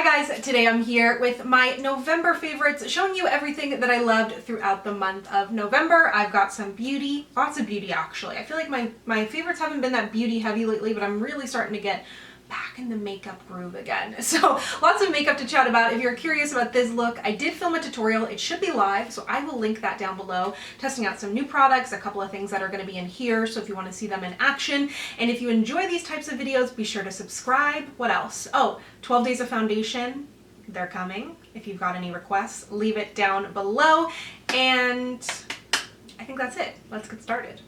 Hi guys, today I'm here with my November favorites, showing you everything that I loved throughout the month of November. I've got some beauty, lots of beauty actually. I feel like my favorites haven't been that beauty heavy lately, but I'm really starting to get back in the makeup groove again. So lots of makeup to chat about. If you're curious about this look, I did film a tutorial. It should be live, so I will link that down below, testing out some new products, a couple of things that are going to be in here, so if you want to see them in action. And if you enjoy these types of videos, be sure to subscribe. What else? Oh, 12 days of foundation. They're coming. If you've got any requests, leave it down below. And I think that's it. Let's get started.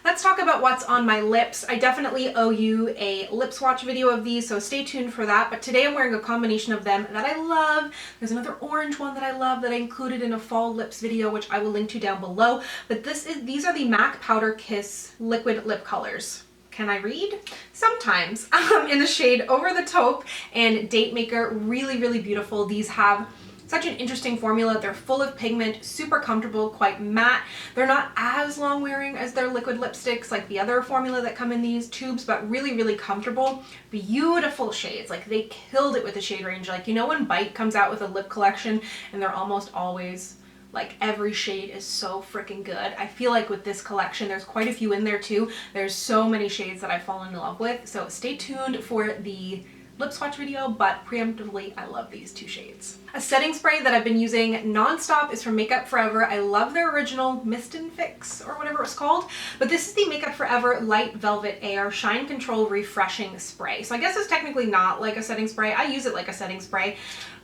Let's talk about what's on my lips. I definitely owe you a lip swatch video of these, so stay tuned for that. But today I'm wearing a combination of them that I love. There's another orange one that I love that I included in a fall lips video, which I will link to down below. But these are the MAC Powder Kiss liquid lip colors. Can I read? Sometimes. In the shade Over the Taupe and Date Maker. Really, really beautiful. These have such an interesting formula. They're full of pigment, super comfortable, quite matte. They're not as long wearing as their liquid lipsticks like the other formula that come in these tubes, but really, really comfortable. Beautiful shades. Like, they killed it with the shade range. Like, you know when Bite comes out with a lip collection and they're almost always like every shade is so freaking good. I feel like with this collection, there's quite a few in there too. There's so many shades that I've fallen in love with. So stay tuned for the lip swatch video, but preemptively, I love these two shades. A setting spray that I've been using non-stop is from Makeup Forever. I love their original Mist and Fix or whatever it's called, but this is the Makeup Forever Light Velvet Air Shine Control Refreshing Spray. So I guess it's technically not like a setting spray. I use it like a setting spray,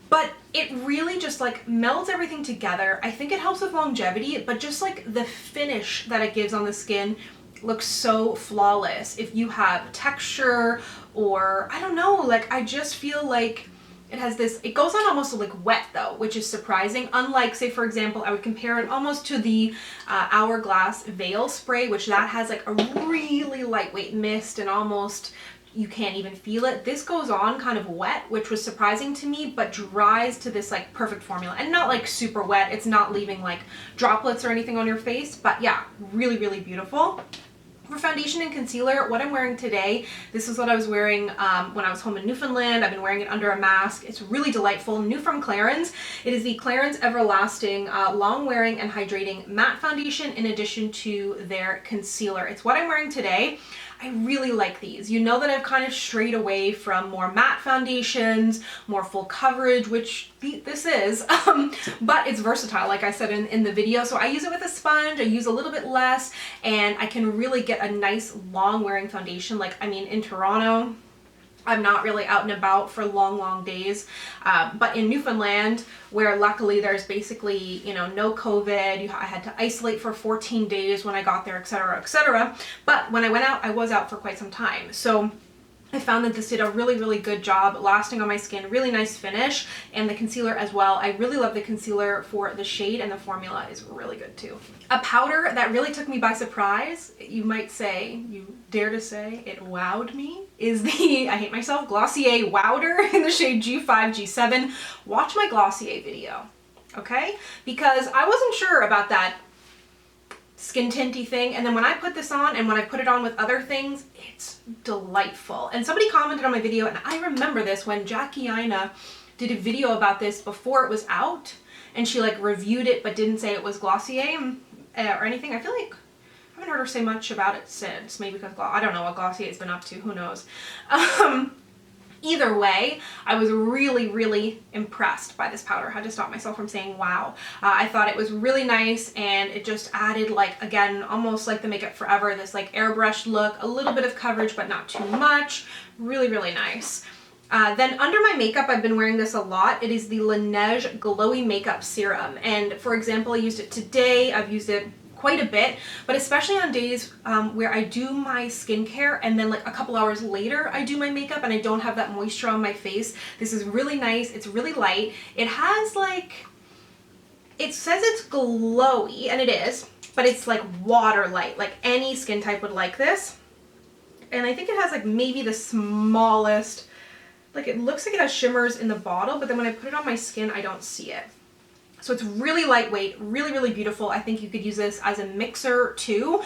but it really just like melds everything together. I think it helps with longevity, but just like the finish that it gives on the skin looks so flawless. If you have texture or I don't know, like I just feel like it has this, it goes on almost like wet though, which is surprising. Unlike, say for example, I would compare it almost to the Hourglass Veil Spray, which that has like a really lightweight mist and almost you can't even feel it. This goes on kind of wet, which was surprising to me, but dries to this like perfect formula and not like super wet. It's not leaving like droplets or anything on your face, but yeah, really, really beautiful. For foundation and concealer, what I'm wearing today, this is what I was wearing when I was home in Newfoundland. I've been wearing it under a mask. It's really delightful. New from Clarins. It is the Clarins Everlasting Long Wearing and Hydrating Matte Foundation in addition to their concealer. It's what I'm wearing today. I really like these. You know that I've kind of strayed away from more matte foundations, more full coverage, which this is, but it's versatile, like I said in the video. So I use it with a sponge, I use a little bit less, and I can really get a nice long wearing foundation. Like, I mean, in Toronto, I'm not really out and about for long days, but in Newfoundland, where luckily there's basically, you know, no COVID, I had to isolate for 14 days when I got there, etc., etc. But when I went out, I was out for quite some time. So I found that this did a really, really good job lasting on my skin, really nice finish, and the concealer as well. I really love the concealer for the shade, and the formula is really good too. A powder that really took me by surprise, you might say, you dare to say it wowed me, is the, I hate myself, Glossier Wowder in the shade G5, G7. Watch my Glossier video, okay? Because I wasn't sure about that skin tinty thing, and then when I put this on and when I put it on with other things, it's delightful. And somebody commented on my video, and I remember this when Jackie Aina did a video about this before it was out, and she like reviewed it but didn't say it was Glossier or anything. I feel like I haven't heard her say much about it since, maybe because I don't know what Glossier's been up to, who knows. Either way, I was really, really impressed by this powder. I had to stop myself from saying wow. I thought it was really nice, and it just added, like, again, almost like the Makeup Forever, this like airbrushed look, a little bit of coverage but not too much. Really, really nice. Then under my makeup, I've been wearing this a lot. It is the Laneige Glowy Makeup Serum, and for example, I used it today. I've used it quite a bit, but especially on days where I do my skincare and then like a couple hours later I do my makeup and I don't have that moisture on my face. This is really nice. It's really light. It has like, it says it's glowy, and it is, but it's like water light. Like any skin type would like this. And I think it has like maybe the smallest, like it looks like it has shimmers in the bottle, but then when I put it on my skin, I don't see it. So it's really lightweight, really, really beautiful. I think you could use this as a mixer too.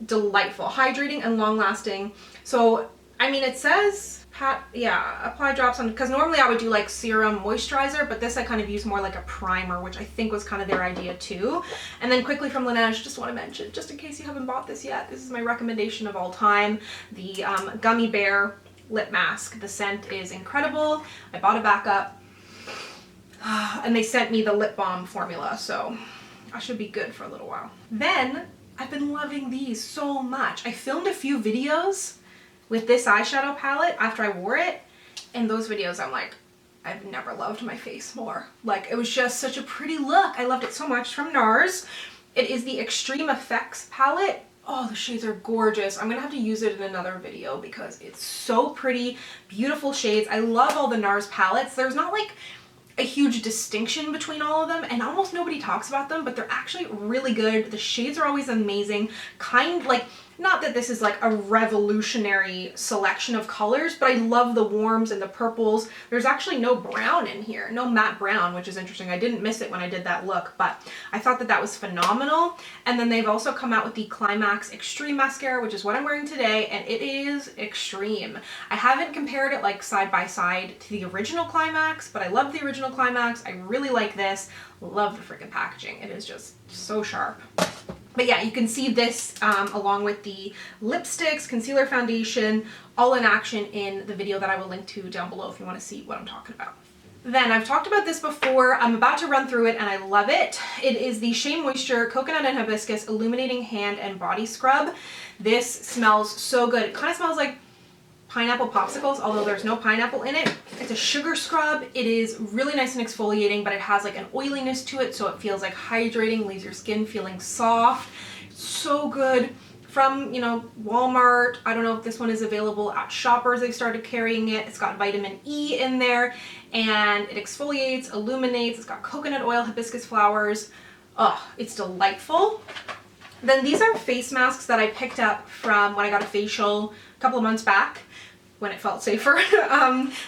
Delightful, hydrating and long lasting. So, I mean, it says apply drops on, because normally I would do like serum moisturizer, but this I kind of use more like a primer, which I think was kind of their idea too. And then quickly from Laneige, just want to mention, just in case you haven't bought this yet, this is my recommendation of all time, the Gummy Bear lip mask. The scent is incredible. I bought a backup and they sent me the lip balm formula, so I should be good for a little while. Then I've been loving these so much. I filmed a few videos with this eyeshadow palette after I wore it, and those videos I'm like, I've never loved my face more. Like, it was just such a pretty look. I loved it so much. From NARS. It is the Extreme Effects palette. Oh, the shades are gorgeous. I'm gonna have to use it in another video because it's so pretty, beautiful shades. I love all the NARS palettes. There's not like a huge distinction between all of them, and almost nobody talks about them, but they're actually really good. The shades are always amazing. Not that this is like a revolutionary selection of colors, but I love the warms and the purples. There's actually no brown in here, no matte brown, which is interesting. I didn't miss it when I did that look, but I thought that that was phenomenal. And then they've also come out with the Climax Extreme Mascara, which is what I'm wearing today, and it is extreme. I haven't compared it like side by side to the original Climax, but I love the original Climax. I really like this. Love the freaking packaging. It is just so sharp. But yeah, you can see this along with the lipsticks, concealer, foundation, all in action in the video that I will link to down below if you want to see what I'm talking about. Then I've talked about this before. I'm about to run through it and I love it. It is the Shea Moisture Coconut and Hibiscus Illuminating Hand and Body Scrub. This smells so good. It kind of smells like pineapple popsicles, although there's no pineapple in it. It's a sugar scrub. It is really nice and exfoliating, but it has like an oiliness to it, so it feels like hydrating, leaves your skin feeling soft. So good. From, you know, Walmart. I don't know if this one is available at Shoppers. They've started carrying it. It's got vitamin E in there, and it exfoliates, illuminates. It's got coconut oil, hibiscus flowers. Oh, it's delightful. Then these are face masks that I picked up from when I got a facial a couple of months back, when it felt safer.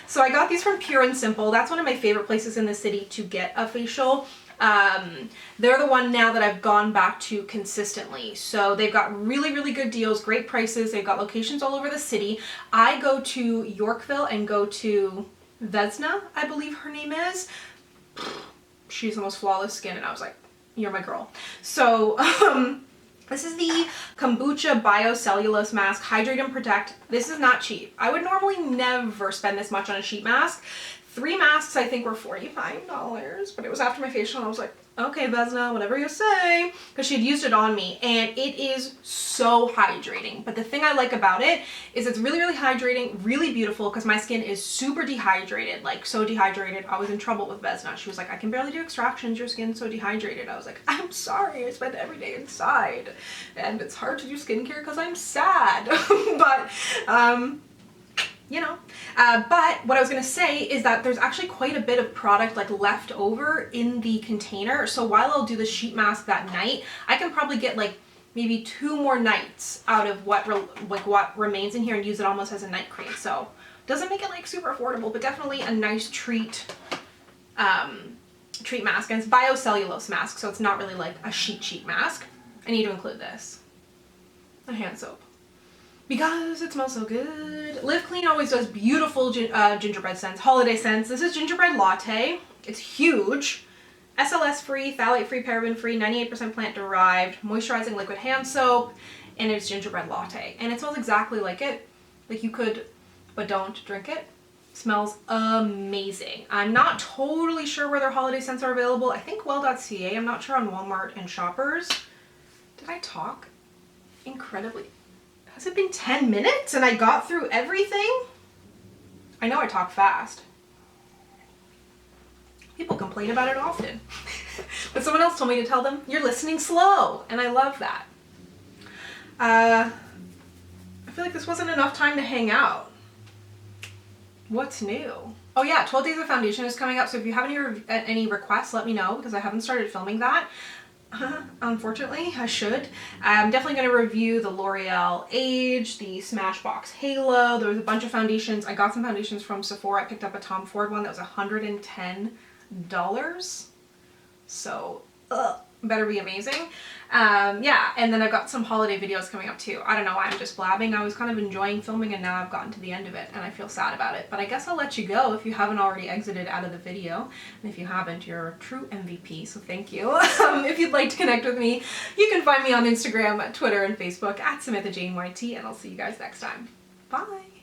So I got these from Pure and Simple. That's one of my favorite places in the city to get a facial. They're the one now that I've gone back to consistently. So they've got really, really good deals, great prices. They've got locations all over the city. I go to Yorkville and go to Vesna, I believe her name is. She's the most flawless skin, and I was like, you're my girl. So, this is the Kombucha Bio-Cellulose Mask, Hydrate and Protect. This is not cheap. I would normally never spend this much on a sheet mask. 3 masks I think were $45, but it was after my facial and I was like, okay, Vesna, whatever you say, because she'd used it on me, and it is so hydrating. But the thing I like about it is it's really, really hydrating, really beautiful, because my skin is super dehydrated, like so dehydrated. I was in trouble with Vesna. She was like, I can barely do extractions, your skin's so dehydrated. I was like, I'm sorry, I spend every day inside, and it's hard to do skincare because I'm sad. But you know, but what I was gonna say is that there's actually quite a bit of product like left over in the container. So while I'll do the sheet mask that night, I can probably get like maybe 2 more nights out of what remains in here and use it almost as a night cream. So doesn't make it like super affordable, but definitely a nice treat mask. And it's Bio-Cellulose mask, so it's not really like a sheet mask. I need to include this, a hand soap, because it smells so good. Live Clean always does beautiful gingerbread scents, holiday scents. This is Gingerbread Latte. It's huge. SLS free, phthalate free, paraben free, 98% plant derived, moisturizing liquid hand soap, and it's Gingerbread Latte. And it smells exactly like it. Like you could, but don't drink it. Smells amazing. I'm not totally sure where their holiday scents are available. I think well.ca. I'm not sure on Walmart and Shoppers. Did I talk incredibly? Has it been 10 minutes and I got through everything? I know I talk fast. People complain about it often. But someone else told me to tell them, you're listening slow. And I love that. I feel like this wasn't enough time to hang out. What's new? Oh yeah, 12 Days of Foundation is coming up. So if you have any requests, let me know, because I haven't started filming that. Unfortunately, I should. I'm definitely going to review the L'Oreal Age, the Smashbox Halo. There was a bunch of foundations. I got some foundations from Sephora. I picked up a Tom Ford one that was $110. So, better be amazing. Yeah, and then I've got some holiday videos coming up too. I don't know why I'm just blabbing. I was kind of enjoying filming and now I've gotten to the end of it and I feel sad about it. But I guess I'll let you go if you haven't already exited out of the video. And if you haven't, you're a true MVP, so thank you. If you'd like to connect with me, you can find me on Instagram, Twitter, and Facebook at SamanthaJaneYT, and I'll see you guys next time. Bye!